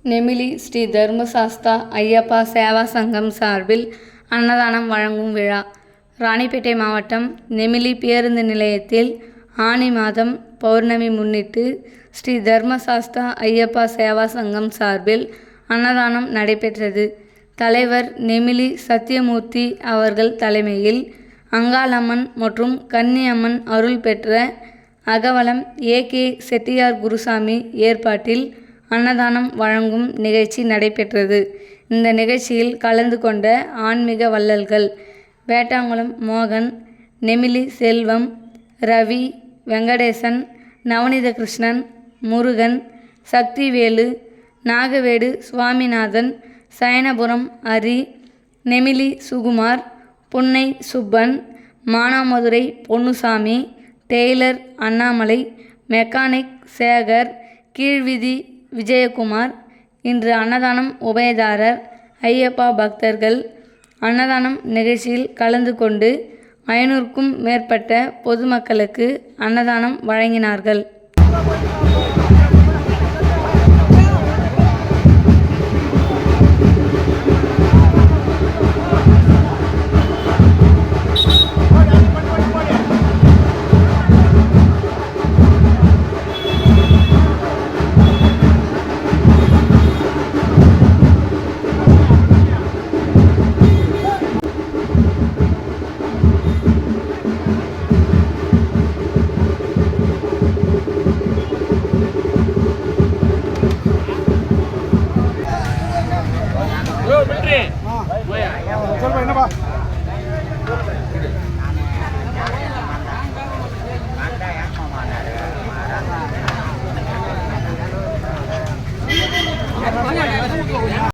நெமிலி ஸ்ரீ தர்மசாஸ்தா ஐயப்பா சேவா சங்கம் சார்பில் அன்னதானம் வழங்கும் விழா ராணிப்பேட்டை மாவட்டம் நெமிலி பேருந்து நிலையத்தில் ஆனி மாதம் பௌர்ணமி முன்னிட்டு ஸ்ரீ தர்மசாஸ்தா ஐயப்பா சேவா சங்கம் சார்பில் அன்னதானம் நடைபெற்றது. தலைவர் நெமிலி சத்தியமூர்த்தி அவர்கள் தலைமையில் அங்காளம்மன் மற்றும் கன்னியம்மன் அருள் பெற்ற அகவலம் ஏ.கே. செட்டியார் குருசாமி ஏற்பாட்டில் அன்னதானம் வழங்கும் நிகழ்ச்சி நடைபெற்றது. இந்த நிகழ்ச்சியில் கலந்து கொண்ட ஆன்மீக வள்ளல்கள் வேட்டாங்குளம் மோகன், நெமிலி செல்வம், ரவி, வெங்கடேசன், நவநீத கிருஷ்ணன், முருகன், சக்திவேலு, நாகவேடு சுவாமிநாதன், சயனபுரம் ஹரி, நெமிலி சுகுமார், புன்னை சுப்பன், மானாமதுரை பொன்னுசாமி, டெய்லர் அண்ணாமலை, மெக்கானிக் சேகர், கீழ்வீதி விஜயகுமார். இன்று அன்னதானம் உபயதாரர் ஐயப்பா பக்தர்கள் அன்னதானம் நிகழ்ச்சியில் கலந்து கொண்டு 500க்கும் மேற்பட்ட பொதுமக்களுக்கு அன்னதானம் வழங்கினார்கள். சொல்லுப்பா என்னப்பா